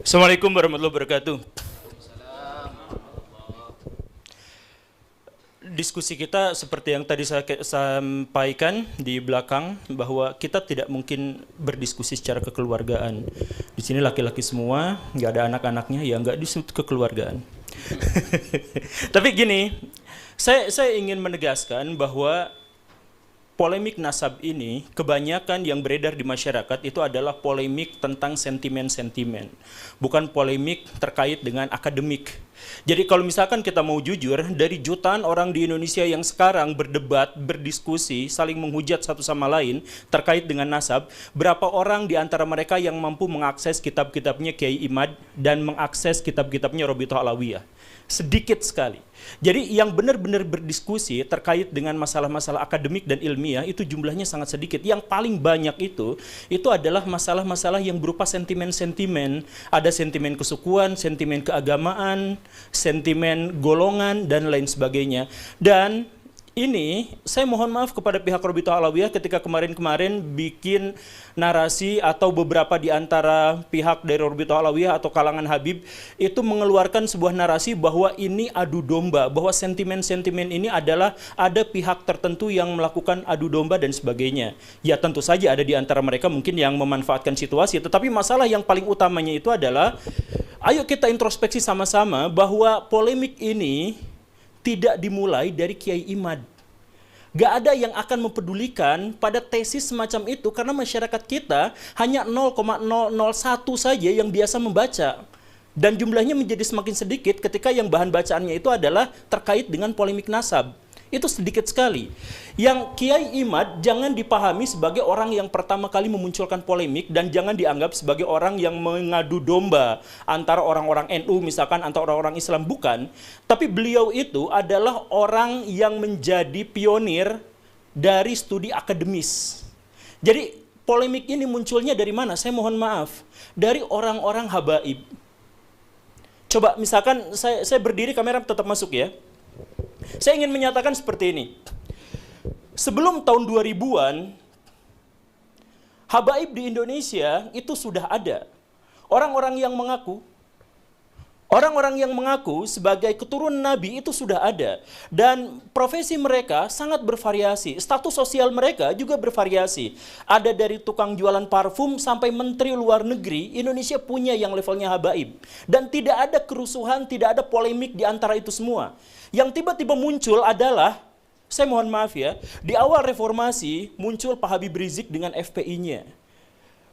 Assalamualaikum warahmatullahi wabarakatuh. Diskusi kita seperti yang tadi saya sampaikan di belakang, bahwa kita tidak mungkin berdiskusi secara kekeluargaan. Di sini laki-laki semua, nggak ada anak-anaknya, ya nggak disebut kekeluargaan. Tapi gini, saya ingin menegaskan bahwa polemik nasab ini, kebanyakan yang beredar di masyarakat itu adalah polemik tentang sentimen-sentimen, bukan polemik terkait dengan akademik. Jadi kalau misalkan kita mau jujur, dari jutaan orang di Indonesia yang sekarang berdebat, berdiskusi, saling menghujat satu sama lain terkait dengan nasab, berapa orang di antara mereka yang mampu mengakses kitab-kitabnya Kiai Imad dan mengakses kitab-kitabnya Robitoh Alawiyah? Sedikit sekali. Jadi yang benar-benar berdiskusi terkait dengan masalah-masalah akademik dan ilmiah itu jumlahnya sangat sedikit. Yang paling banyak itu adalah masalah-masalah yang berupa sentimen-sentimen. Ada sentimen kesukuan, sentimen keagamaan, sentimen golongan, dan lain sebagainya. Dan ini saya mohon maaf kepada pihak Robitoh Alawiyah ketika kemarin-kemarin bikin narasi, atau beberapa di antara pihak dari Robitoh Alawiyah atau kalangan Habib itu mengeluarkan sebuah narasi bahwa ini adu domba, bahwa sentimen-sentimen ini adalah ada pihak tertentu yang melakukan adu domba dan sebagainya. Ya tentu saja ada di antara mereka mungkin yang memanfaatkan situasi, tetapi masalah yang paling utamanya itu adalah ayo kita introspeksi sama-sama bahwa polemik ini tidak dimulai dari Kiai Imad. Gak ada yang akan mempedulikan pada tesis semacam itu karena masyarakat kita hanya 0,001 saja yang biasa membaca. Dan jumlahnya menjadi semakin sedikit ketika yang bahan bacaannya itu adalah terkait dengan polemik nasab. Itu sedikit sekali. Yang Kiai Imad jangan dipahami sebagai orang yang pertama kali memunculkan polemik, dan jangan dianggap sebagai orang yang mengadu domba antara orang-orang NU misalkan, antara orang-orang Islam, bukan. Tapi beliau itu adalah orang yang menjadi pionir dari studi akademis. Jadi polemik ini munculnya dari mana? Saya mohon maaf. Dari orang-orang habaib. Coba misalkan saya berdiri, kamera tetap masuk ya. Saya ingin menyatakan seperti ini. Sebelum tahun 2000-an, habaib di Indonesia itu sudah ada. Orang-orang yang mengaku sebagai keturunan Nabi itu sudah ada. Dan profesi mereka sangat bervariasi. Status sosial mereka juga bervariasi. Ada dari tukang jualan parfum sampai menteri luar negeri, Indonesia punya yang levelnya habaib. Dan tidak ada kerusuhan, tidak ada polemik di antara itu semua. Yang tiba-tiba muncul adalah, saya mohon maaf ya, di awal reformasi muncul Pak Habib Rizik dengan FPI-nya.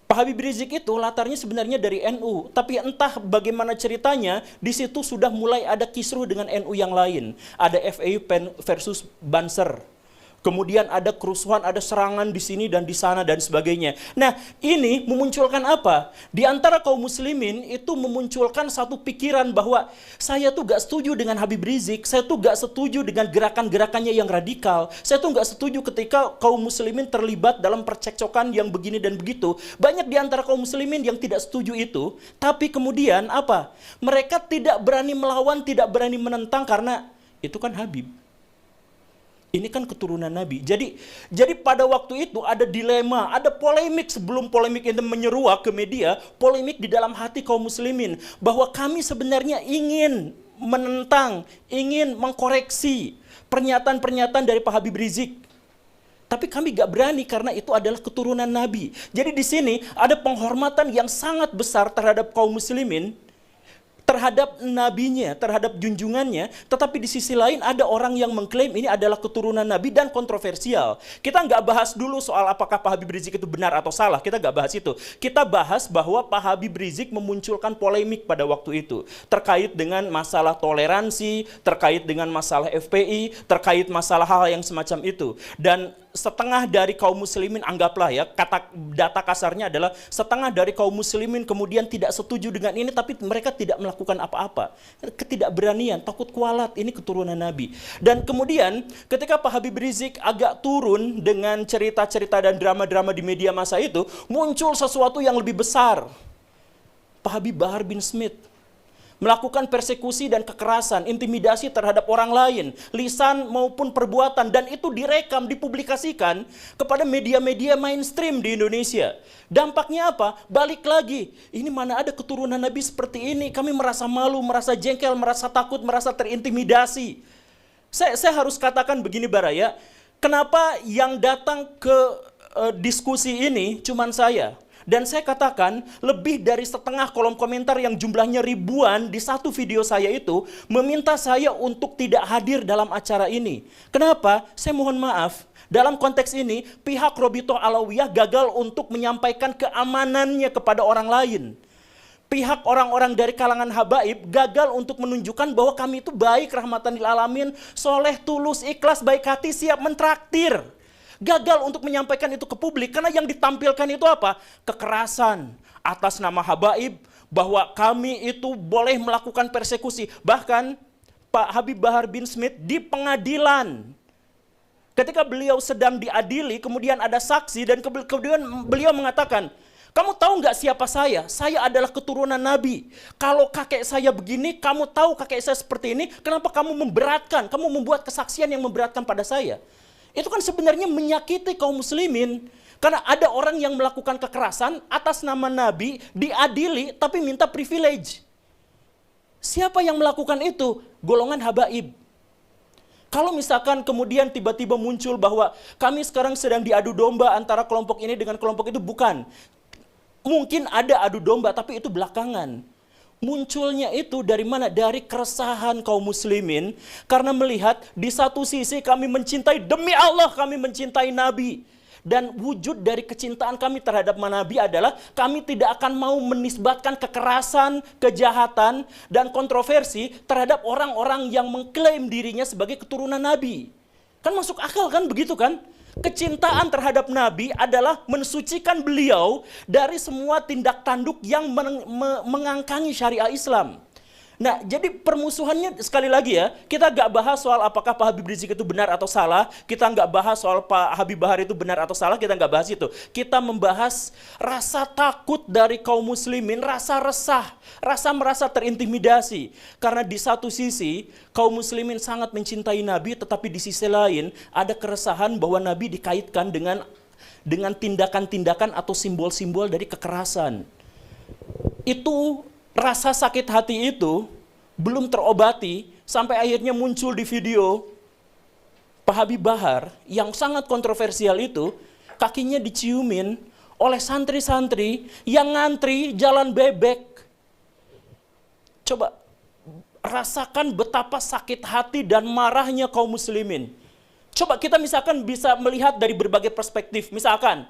Pak Habib Rizik itu latarnya sebenarnya dari NU, tapi entah bagaimana ceritanya, di situ sudah mulai ada kisruh dengan NU yang lain. Ada FPI versus Banser. Kemudian ada kerusuhan, ada serangan di sini dan di sana dan sebagainya. Nah, ini memunculkan apa? Di antara kaum muslimin itu memunculkan satu pikiran bahwa saya tuh gak setuju dengan Habib Rizik, saya tuh gak setuju dengan gerakan-gerakannya yang radikal, saya tuh gak setuju ketika kaum muslimin terlibat dalam percekcokan yang begini dan begitu. Banyak di antara kaum muslimin yang tidak setuju itu, tapi kemudian apa? Mereka tidak berani melawan, tidak berani menentang karena itu kan Habib. Ini kan keturunan Nabi. Jadi pada waktu itu ada dilema, ada polemik sebelum polemik itu menyeruak ke media, polemik di dalam hati kaum muslimin bahwa kami sebenarnya ingin menentang, ingin mengkoreksi pernyataan-pernyataan dari Pak Habib Rizik. Tapi kami gak berani karena itu adalah keturunan Nabi. Jadi di sini ada penghormatan yang sangat besar terhadap kaum muslimin, terhadap nabinya, terhadap junjungannya, tetapi di sisi lain ada orang yang mengklaim ini adalah keturunan Nabi dan kontroversial. Kita nggak bahas dulu soal apakah Pak Habib Rizik itu benar atau salah, kita nggak bahas itu. Kita bahas bahwa Pak Habib Rizik memunculkan polemik pada waktu itu, terkait dengan masalah toleransi, terkait dengan masalah FPI, terkait masalah hal yang semacam itu. Dan setengah dari kaum muslimin, anggaplah ya, data kasarnya adalah setengah dari kaum muslimin kemudian tidak setuju dengan ini, tapi mereka tidak melakukan apa-apa. Ketidakberanian, takut kualat, ini keturunan Nabi. Dan kemudian ketika Pak Habib Rizik agak turun dengan cerita-cerita dan drama-drama di media massa itu, muncul sesuatu yang lebih besar. Pak Habib Bahar bin Smith melakukan persekusi dan kekerasan, intimidasi terhadap orang lain, lisan maupun perbuatan, dan itu direkam, dipublikasikan kepada media-media mainstream di Indonesia. Dampaknya apa? Balik lagi, ini mana ada keturunan Nabi seperti ini, kami merasa malu, merasa jengkel, merasa takut, merasa terintimidasi. Saya harus katakan begini Baraya, kenapa yang datang ke diskusi ini cuman saya? Dan saya katakan lebih dari setengah kolom komentar yang jumlahnya ribuan di satu video saya itu meminta saya untuk tidak hadir dalam acara ini. Kenapa? Saya mohon maaf. Dalam konteks ini pihak Robitoh Alawiyah gagal untuk menyampaikan keamanannya kepada orang lain. Pihak orang-orang dari kalangan habaib gagal untuk menunjukkan bahwa kami itu baik, rahmatan lil alamin, soleh, tulus, ikhlas, baik hati, siap mentraktir. Gagal untuk menyampaikan itu ke publik karena yang ditampilkan itu apa? Kekerasan atas nama habaib, bahwa kami itu boleh melakukan persekusi. Bahkan Pak Habib Bahar bin Smith di pengadilan, ketika beliau sedang diadili, kemudian ada saksi dan kemudian beliau mengatakan, kamu tahu nggak siapa saya? Saya adalah keturunan Nabi. Kalau kakek saya begini, kamu tahu kakek saya seperti ini, kenapa kamu memberatkan? Kamu membuat kesaksian yang memberatkan pada saya. Itu kan sebenarnya menyakiti kaum muslimin. Karena ada orang yang melakukan kekerasan atas nama Nabi, diadili tapi minta privilege. Siapa yang melakukan itu? Golongan habaib. Kalau misalkan kemudian tiba-tiba muncul bahwa kami sekarang sedang diadu domba antara kelompok ini dengan kelompok itu, bukan. Mungkin ada adu domba tapi itu belakangan. Munculnya itu dari mana? Dari keresahan kaum muslimin karena melihat di satu sisi kami mencintai, demi Allah kami mencintai Nabi. Dan wujud dari kecintaan kami terhadap Nabi adalah kami tidak akan mau menisbatkan kekerasan, kejahatan, dan kontroversi terhadap orang-orang yang mengklaim dirinya sebagai keturunan Nabi. Kan masuk akal kan begitu kan? Kecintaan terhadap Nabi adalah mensucikan beliau dari semua tindak tanduk yang mengangkangi syariah Islam. Nah, jadi permusuhannya sekali lagi ya, kita nggak bahas soal apakah Pak Habib Rizik itu benar atau salah, kita nggak bahas soal Pak Habib Bahar itu benar atau salah, kita nggak bahas itu. Kita membahas rasa takut dari kaum muslimin, rasa resah, rasa merasa terintimidasi. Karena di satu sisi, kaum muslimin sangat mencintai Nabi, tetapi di sisi lain ada keresahan bahwa Nabi dikaitkan dengan tindakan-tindakan atau simbol-simbol dari kekerasan. Itu rasa sakit hati itu belum terobati sampai akhirnya muncul di video Pak Habib Bahar yang sangat kontroversial itu, kakinya diciumin oleh santri-santri yang ngantri jalan bebek. Coba rasakan betapa sakit hati dan marahnya kaum muslimin. Coba kita misalkan bisa melihat dari berbagai perspektif. Misalkan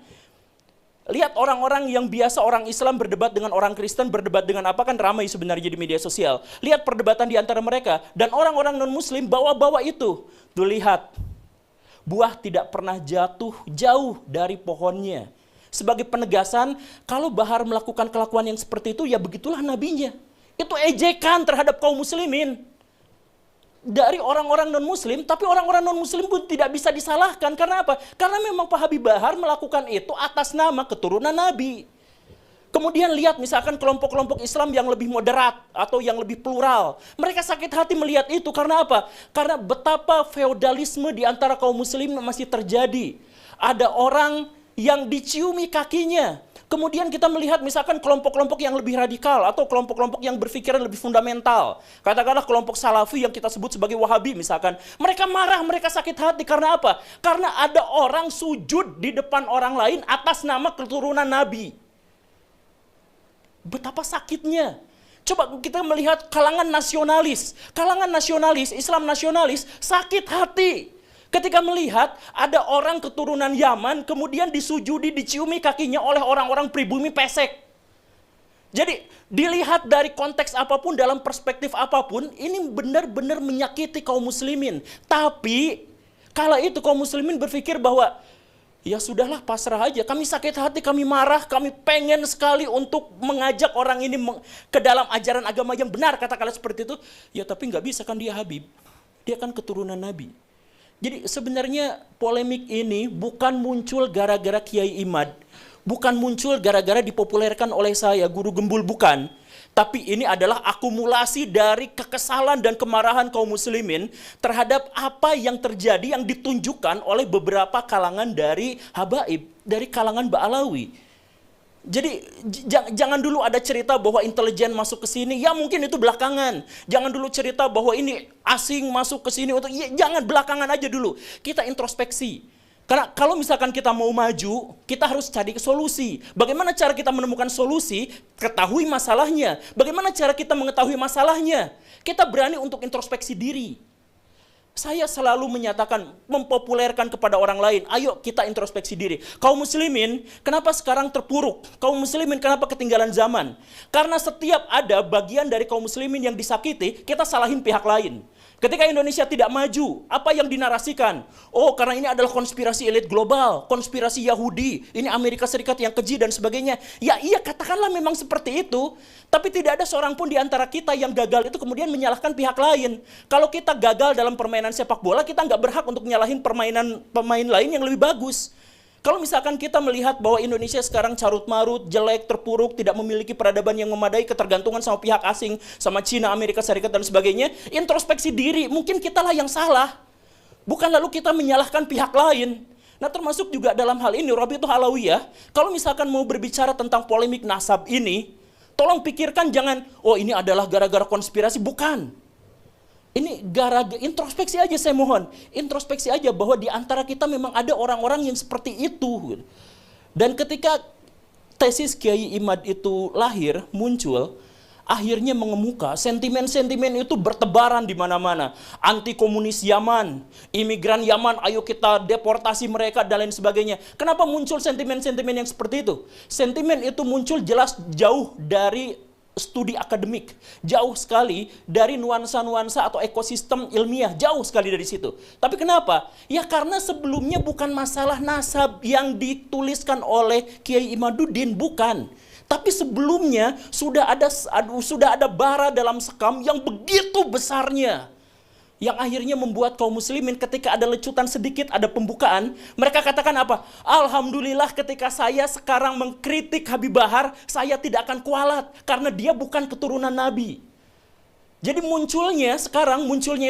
lihat orang-orang yang biasa orang Islam berdebat dengan orang Kristen, berdebat dengan apa, kan ramai sebenarnya di media sosial. Lihat perdebatan di antara mereka. Dan orang-orang non-muslim bawa-bawa itu. Tuh lihat, buah tidak pernah jatuh jauh dari pohonnya. Sebagai penegasan, kalau Bahar melakukan kelakuan yang seperti itu, ya begitulah nabinya. Itu ejekan terhadap kaum muslimin. Dari orang-orang non-muslim, tapi orang-orang non-muslim pun tidak bisa disalahkan. Karena apa? Karena memang Pak Habib Bahar melakukan itu atas nama keturunan Nabi. Kemudian lihat misalkan kelompok-kelompok Islam yang lebih moderat atau yang lebih plural. Mereka sakit hati melihat itu. Karena apa? Karena betapa feodalisme di antara kaum muslim masih terjadi. Ada orang yang diciumi kakinya. Kemudian kita melihat misalkan kelompok-kelompok yang lebih radikal atau kelompok-kelompok yang berpikiran lebih fundamental. Katakanlah kelompok Salafi yang kita sebut sebagai Wahabi misalkan. Mereka marah, mereka sakit hati. Karena apa? Karena ada orang sujud di depan orang lain atas nama keturunan Nabi. Betapa sakitnya. Coba kita melihat kalangan nasionalis. Kalangan nasionalis, Islam nasionalis sakit hati ketika melihat ada orang keturunan Yaman kemudian disujudi, diciumi kakinya oleh orang-orang pribumi pesek. Jadi dilihat dari konteks apapun, dalam perspektif apapun, ini benar-benar menyakiti kaum muslimin. Tapi kala itu kaum muslimin berpikir bahwa ya sudahlah, pasrah aja. Kami sakit hati, kami marah, kami pengen sekali untuk mengajak orang ini ke dalam ajaran agama yang benar, katakanlah seperti itu. Ya tapi nggak bisa kan, dia Habib. Dia kan keturunan Nabi. Jadi sebenarnya polemik ini bukan muncul gara-gara Kiai Imad, bukan muncul gara-gara dipopulerkan oleh saya, Guru Gembul, bukan. Tapi ini adalah akumulasi dari kekesalan dan kemarahan kaum muslimin terhadap apa yang terjadi yang ditunjukkan oleh beberapa kalangan dari habaib, dari kalangan Ba'alawi. Jadi jangan dulu ada cerita bahwa intelijen masuk ke sini, ya mungkin itu belakangan. Jangan dulu cerita bahwa ini asing masuk ke sini, ya, jangan, belakangan aja dulu. Kita introspeksi. Karena kalau misalkan kita mau maju, kita harus cari solusi. Bagaimana cara kita menemukan solusi? Ketahui masalahnya. Bagaimana cara kita mengetahui masalahnya? Kita berani untuk introspeksi diri. Saya selalu menyatakan, mempopulerkan kepada orang lain, ayo kita introspeksi diri. Kaum muslimin, kenapa sekarang terpuruk? Kaum muslimin, kenapa ketinggalan zaman? Karena setiap ada bagian dari kaum muslimin yang disakiti, kita salahin pihak lain. Ketika Indonesia tidak maju, apa yang dinarasikan? Oh, karena ini adalah konspirasi elit global, konspirasi Yahudi, ini Amerika Serikat yang keji dan sebagainya. Ya iya, katakanlah memang seperti itu. Tapi tidak ada seorang pun di antara kita yang gagal itu kemudian menyalahkan pihak lain. Kalau kita gagal dalam permainan sepak bola, kita nggak berhak untuk menyalahin pemain lain yang lebih bagus. Kalau misalkan kita melihat bahwa Indonesia sekarang carut-marut, jelek, terpuruk, tidak memiliki peradaban yang memadai, ketergantungan sama pihak asing, sama Cina, Amerika Serikat, dan sebagainya, introspeksi diri, mungkin kitalah yang salah. Bukan lalu kita menyalahkan pihak lain. Nah, termasuk juga dalam hal ini, Rabithah Alawiyah, kalau misalkan mau berbicara tentang polemik nasab ini, tolong pikirkan jangan, oh ini adalah gara-gara konspirasi, bukan. Ini gara-gara introspeksi aja, saya mohon. Introspeksi aja bahwa di antara kita memang ada orang-orang yang seperti itu. Dan ketika tesis Kiai Imad itu lahir, muncul, akhirnya mengemuka, sentimen-sentimen itu bertebaran di mana-mana. Anti komunis Yaman, imigran Yaman, ayo kita deportasi mereka dan lain sebagainya. Kenapa muncul sentimen-sentimen yang seperti itu? Sentimen itu muncul jelas jauh dari studi akademik, jauh sekali dari nuansa-nuansa atau ekosistem ilmiah, jauh sekali dari situ. Tapi kenapa? Ya karena sebelumnya bukan masalah nasab yang dituliskan oleh Kiai Imaduddin, bukan. Tapi sebelumnya sudah ada bara dalam sekam yang begitu besarnya, yang akhirnya membuat kaum muslimin ketika ada lecutan sedikit, ada pembukaan, mereka katakan apa? Alhamdulillah ketika saya sekarang mengkritik Habib Bahar, saya tidak akan kualat karena dia bukan keturunan Nabi. Jadi munculnya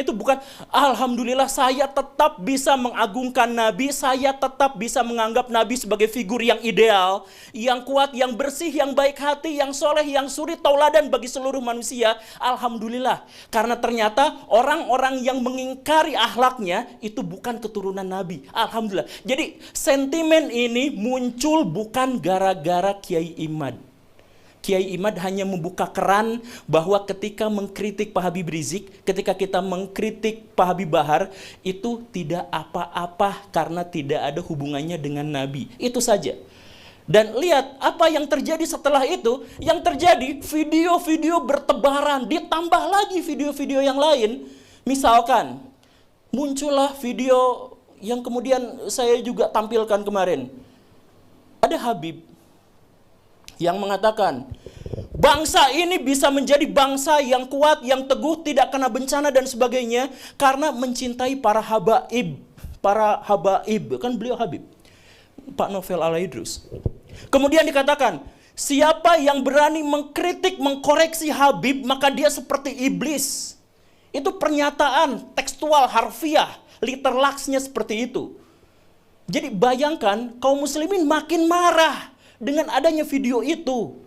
itu bukan alhamdulillah saya tetap bisa mengagungkan Nabi, saya tetap bisa menganggap Nabi sebagai figur yang ideal, yang kuat, yang bersih, yang baik hati, yang soleh, yang suri tauladan bagi seluruh manusia. Alhamdulillah, karena ternyata orang-orang yang mengingkari akhlaknya itu bukan keturunan Nabi. Alhamdulillah. Jadi sentimen ini muncul bukan gara-gara Kiai Imad. Kiai Imad hanya membuka keran bahwa ketika mengkritik Pak Habib Rizik, ketika kita mengkritik Pak Habib Bahar, itu tidak apa-apa karena tidak ada hubungannya dengan Nabi. Itu saja. Dan lihat apa yang terjadi setelah itu. Yang terjadi video-video bertebaran, ditambah lagi video-video yang lain. Misalkan muncullah video yang kemudian saya juga tampilkan kemarin. Ada Habib yang mengatakan bangsa ini bisa menjadi bangsa yang kuat, yang teguh, tidak kena bencana dan sebagainya karena mencintai para habaib. Para habaib, kan beliau Habib, Pak Novel Al-Idrus. Kemudian dikatakan, siapa yang berani mengkritik, mengkoreksi Habib, maka dia seperti iblis. Itu pernyataan tekstual, harfiah, literlaksnya seperti itu. Jadi bayangkan kaum muslimin makin marah dengan adanya video itu.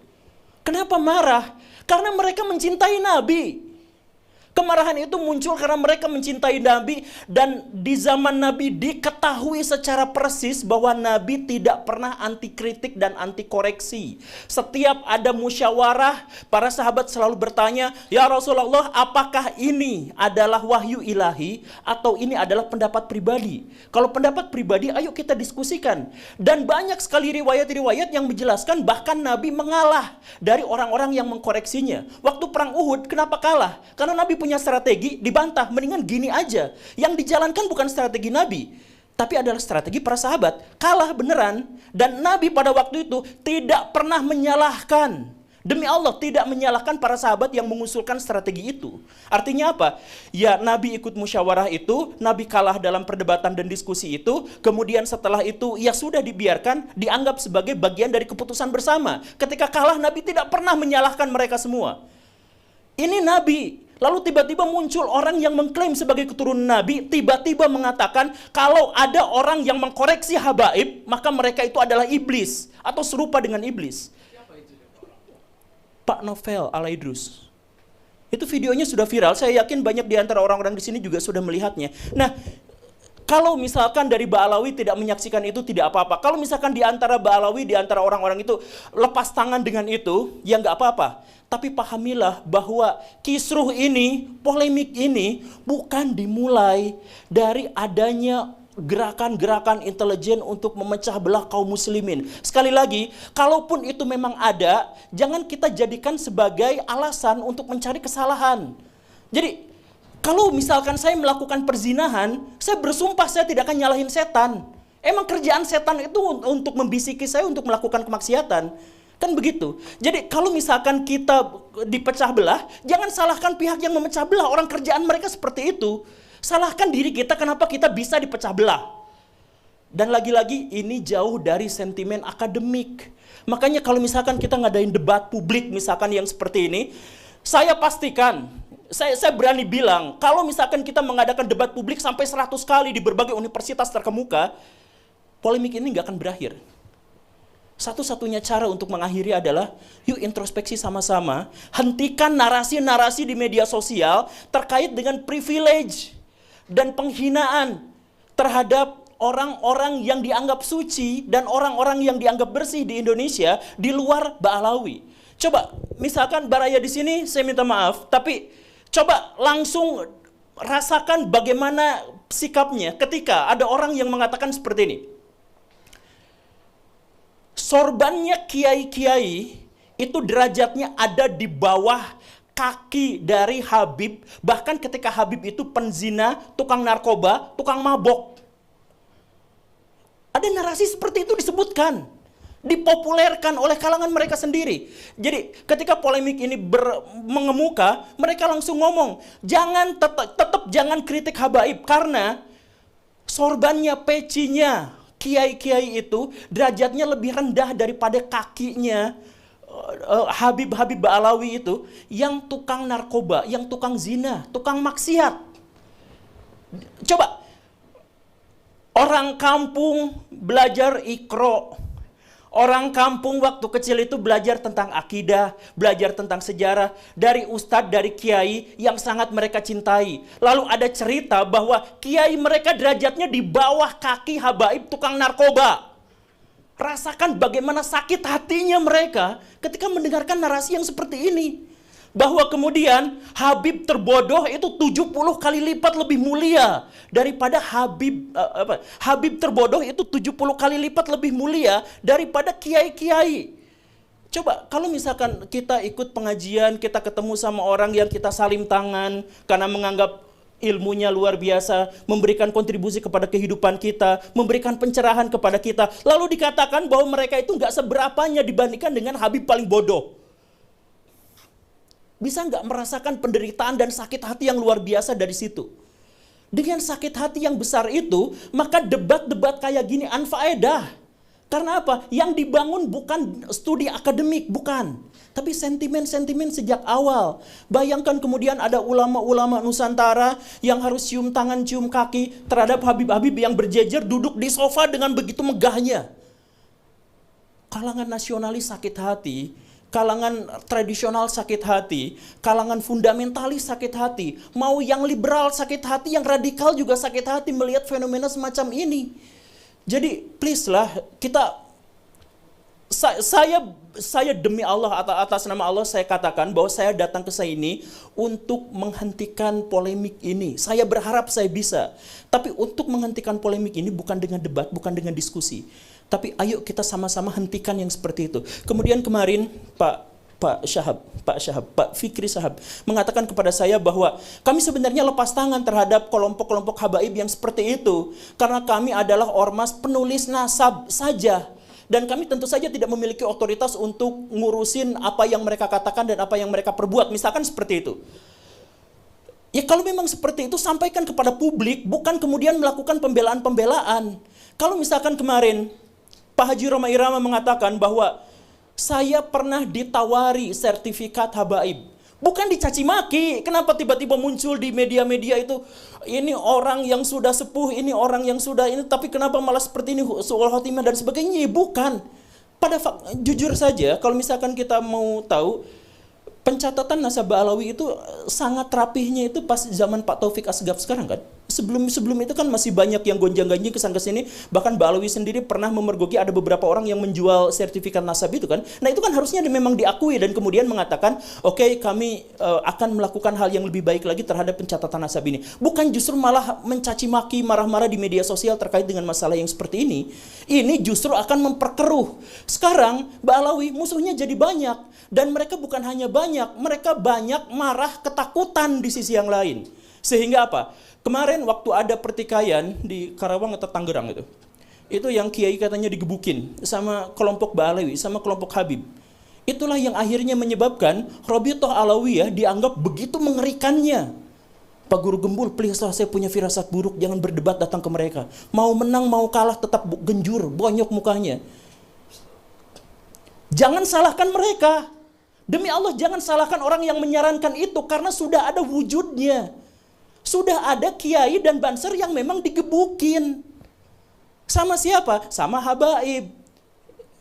Kenapa marah? Karena mereka mencintai Nabi. Kemarahan itu muncul karena mereka mencintai Nabi, dan di zaman Nabi diketahui secara persis bahwa Nabi tidak pernah anti kritik dan anti koreksi. Setiap ada musyawarah, para sahabat selalu bertanya, "Ya Rasulullah, apakah ini adalah wahyu ilahi atau ini adalah pendapat pribadi?" Kalau pendapat pribadi, ayo kita diskusikan. Dan banyak sekali riwayat-riwayat yang menjelaskan bahkan Nabi mengalah dari orang-orang yang mengkoreksinya. Waktu perang Uhud, kenapa kalah? Karena Nabi punya strategi, dibantah, mendingan gini aja. Yang dijalankan bukan strategi Nabi, tapi adalah strategi para sahabat. Kalah beneran. Dan Nabi pada waktu itu tidak pernah menyalahkan Demi Allah tidak menyalahkan para sahabat yang mengusulkan strategi itu. Artinya apa? Ya Nabi ikut musyawarah itu, Nabi kalah dalam perdebatan dan diskusi itu, kemudian setelah itu ya sudah dibiarkan, dianggap sebagai bagian dari keputusan bersama. Ketika kalah Nabi tidak pernah menyalahkan mereka semua. Ini Nabi. Lalu tiba-tiba muncul orang yang mengklaim sebagai keturunan Nabi, tiba-tiba mengatakan kalau ada orang yang mengkoreksi habaib, maka mereka itu adalah iblis atau serupa dengan iblis. Pak Novel Alaidrus. Itu videonya sudah viral, saya yakin banyak di antara orang-orang di sini juga sudah melihatnya. Nah, kalau misalkan dari Ba'alawi tidak menyaksikan itu tidak apa-apa. Kalau misalkan di antara Ba'alawi, di antara orang-orang itu lepas tangan dengan itu, ya nggak apa-apa. Tapi pahamilah bahwa kisruh ini, polemik ini bukan dimulai dari adanya gerakan-gerakan intelijen untuk memecah belah kaum muslimin. Sekali lagi, kalaupun itu memang ada, jangan kita jadikan sebagai alasan untuk mencari kesalahan. Jadi, kalau misalkan saya melakukan perzinahan, saya bersumpah saya tidak akan nyalahin setan. Emang kerjaan setan itu untuk membisiki saya untuk melakukan kemaksiatan. Kan begitu. Jadi kalau misalkan kita dipecah belah, jangan salahkan pihak yang memecah belah. Orang kerjaan mereka seperti itu. Salahkan diri kita kenapa kita bisa dipecah belah. Dan lagi-lagi ini jauh dari sentimen akademik. Makanya kalau misalkan kita ngadain debat publik misalkan yang seperti ini, saya pastikan, saya berani bilang, kalau misalkan kita mengadakan debat publik sampai 100 kali di berbagai universitas terkemuka, polemik ini nggak akan berakhir. Satu-satunya cara untuk mengakhiri adalah, yuk introspeksi sama-sama, hentikan narasi-narasi di media sosial terkait dengan privilege dan penghinaan terhadap orang-orang yang dianggap suci dan orang-orang yang dianggap bersih di Indonesia di luar Ba'alawi. Coba, misalkan Baraya di sini, saya minta maaf, tapi coba langsung rasakan bagaimana sikapnya ketika ada orang yang mengatakan seperti ini. Sorbannya kiai-kiai itu derajatnya ada di bawah kaki dari Habib, bahkan ketika Habib itu penzina, tukang narkoba, tukang mabok. Ada narasi seperti itu disebutkan, dipopulerkan oleh kalangan mereka sendiri. Jadi ketika polemik ini mengemuka, mereka langsung ngomong, jangan tetap jangan kritik habaib, karena sorbannya, pecinya kiai-kiai itu derajatnya lebih rendah daripada kakinya Habib-Habib Ba'alawi itu yang tukang narkoba, yang tukang zina, tukang maksiat. Coba, orang kampung belajar Iqra. Orang kampung waktu kecil itu belajar tentang akidah, belajar tentang sejarah dari ustadz, dari kiai yang sangat mereka cintai. Lalu ada cerita bahwa kiai mereka derajatnya di bawah kaki habaib tukang narkoba. Rasakan bagaimana sakit hatinya mereka ketika mendengarkan narasi yang seperti ini. Bahwa kemudian Habib terbodoh itu 70 kali lipat lebih mulia daripada Habib terbodoh itu 70 kali lipat lebih mulia daripada kiai-kiai. Coba kalau misalkan kita ikut pengajian, kita ketemu sama orang yang kita salim tangan karena menganggap ilmunya luar biasa, memberikan kontribusi kepada kehidupan kita, memberikan pencerahan kepada kita, lalu dikatakan bahwa mereka itu nggak seberapanya dibandingkan dengan Habib paling bodoh. Bisa nggak merasakan penderitaan dan sakit hati yang luar biasa dari situ? Dengan sakit hati yang besar itu, maka debat-debat kayak gini anfaedah. Karena apa? Yang dibangun bukan studi akademik, bukan. Tapi sentimen-sentimen sejak awal. Bayangkan kemudian ada ulama-ulama Nusantara yang harus cium tangan, cium kaki terhadap Habib-Habib yang berjejer duduk di sofa dengan begitu megahnya. Kalangan nasionalis sakit hati, kalangan tradisional sakit hati, kalangan fundamentalis sakit hati, mau yang liberal sakit hati, yang radikal juga sakit hati melihat fenomena semacam ini. Jadi please lah, saya demi Allah, atas nama Allah saya katakan bahwa saya datang ke sini untuk menghentikan polemik ini. Saya berharap saya bisa. Tapi untuk menghentikan polemik ini bukan dengan debat, bukan dengan diskusi. Tapi ayo kita sama-sama hentikan yang seperti itu. Kemudian kemarin Pak Fikri Syahab mengatakan kepada saya bahwa kami sebenarnya lepas tangan terhadap kelompok-kelompok habaib yang seperti itu. Karena kami adalah ormas penulis nasab saja. Dan kami tentu saja tidak memiliki otoritas untuk ngurusin apa yang mereka katakan dan apa yang mereka perbuat. Misalkan seperti itu. Ya kalau memang seperti itu, sampaikan kepada publik, bukan kemudian melakukan pembelaan-pembelaan. Kalau misalkan kemarin Pak Haji Roma Irama mengatakan bahwa saya pernah ditawari sertifikat habaib, bukan dicaci maki. Kenapa tiba-tiba muncul di media-media itu, ini orang yang sudah sepuh, ini orang yang sudah ini, tapi kenapa malah seperti ini, su'ul khotimah dan sebagainya? Bukan. Jujur saja, kalau misalkan kita mau tahu, pencatatan nasabah Alawi itu sangat rapihnya itu pas zaman Pak Taufik Asgaf sekarang kan. Sebelum itu kan masih banyak yang gonjang-ganjing kesan-kesini. Bahkan Mbak Alawi sendiri pernah memergoki ada beberapa orang yang menjual sertifikat nasab itu kan. Nah itu kan harusnya memang diakui dan kemudian mengatakan, oke, kami akan melakukan hal yang lebih baik lagi terhadap pencatatan nasab ini. Bukan justru malah mencaci maki, marah-marah di media sosial terkait dengan masalah yang seperti ini. Ini justru akan memperkeruh. Sekarang Mbak Alawi musuhnya jadi banyak. Dan mereka bukan hanya banyak, mereka banyak marah ketakutan di sisi yang lain. Sehingga apa? Kemarin waktu ada pertikaian di Karawang atau Tangerang itu yang kiai katanya digebukin sama kelompok Ba'alawi, sama kelompok Habib. Itulah yang akhirnya menyebabkan Rabithah Alawiyah dianggap begitu mengerikannya. Pak Guru Gembul, please lah, saya punya firasat buruk, jangan berdebat datang ke mereka. Mau menang, mau kalah tetap genjur, bonyok mukanya. Jangan salahkan mereka. Demi Allah, jangan salahkan orang yang menyarankan itu, karena sudah ada wujudnya. Sudah ada kiai dan banser yang memang digebukin. Sama siapa? Sama habaib.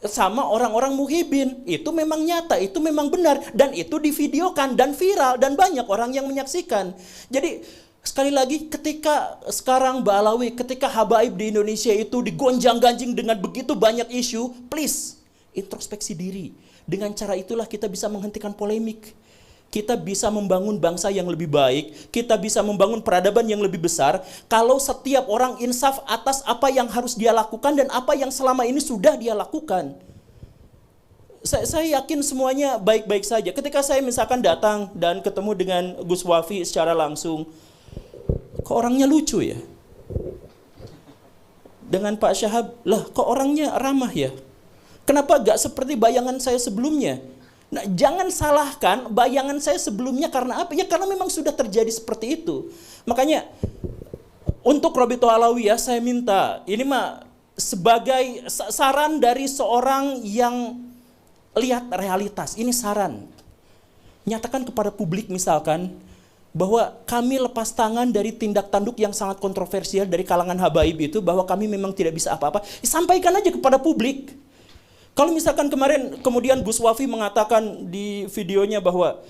Sama orang-orang muhibin. Itu memang nyata, itu memang benar. Dan itu divideokan dan viral dan banyak orang yang menyaksikan. Jadi sekali lagi, ketika sekarang Mbak Alawi, ketika habaib di Indonesia itu digonjang-ganjing dengan begitu banyak isu, please introspeksi diri. Dengan cara itulah kita bisa menghentikan polemik. Kita bisa membangun bangsa yang lebih baik. Kita bisa membangun peradaban yang lebih besar. Kalau setiap orang insaf atas apa yang harus dia lakukan dan apa yang selama ini sudah dia lakukan. Saya yakin semuanya baik-baik saja. Ketika saya misalkan datang dan ketemu dengan Gus Wafi secara langsung, kok orangnya lucu ya? Dengan Pak Syahab, lah kok orangnya ramah ya? Kenapa gak seperti bayangan saya sebelumnya? Nah, jangan salahkan bayangan saya sebelumnya karena apa? Ya karena memang sudah terjadi seperti itu. Makanya untuk Rabithah Alawiyah saya minta, ini mah sebagai saran dari seorang yang lihat realitas. Ini saran. Nyatakan kepada publik misalkan bahwa kami lepas tangan dari tindak tanduk yang sangat kontroversial dari kalangan habaib itu, bahwa kami memang tidak bisa apa-apa. Sampaikan aja kepada publik. Kalau misalkan kemarin kemudian Gus Wafi mengatakan di videonya bahwa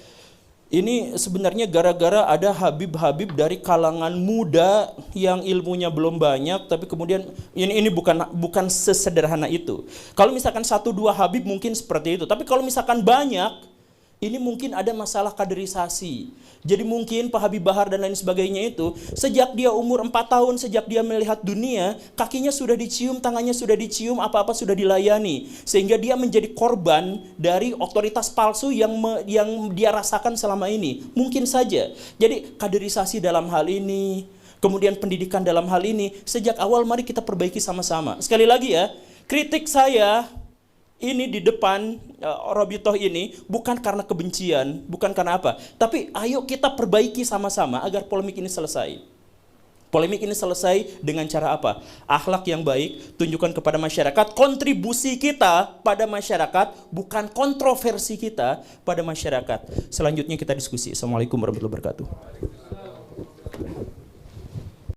ini sebenarnya gara-gara ada habib-habib dari kalangan muda yang ilmunya belum banyak, tapi kemudian ini bukan sesederhana itu. Kalau misalkan 1-2 habib mungkin seperti itu, tapi kalau misalkan banyak, ini mungkin ada masalah kaderisasi. Jadi mungkin Pak Habib Bahar dan lain sebagainya itu, sejak dia umur 4 tahun, sejak dia melihat dunia, kakinya sudah dicium, tangannya sudah dicium, apa-apa sudah dilayani. Sehingga dia menjadi korban dari otoritas palsu yang dia rasakan selama ini. Mungkin saja. Jadi kaderisasi dalam hal ini, kemudian pendidikan dalam hal ini, sejak awal mari kita perbaiki sama-sama. Sekali lagi ya, kritik saya ini di depan Rabithah ini bukan karena kebencian, bukan karena apa, tapi ayo kita perbaiki sama-sama agar polemik ini selesai. Polemik ini selesai dengan cara apa? Akhlak yang baik, tunjukkan kepada masyarakat kontribusi kita pada masyarakat, bukan kontroversi kita pada masyarakat. Selanjutnya kita diskusi. Assalamualaikum warahmatullahi wabarakatuh.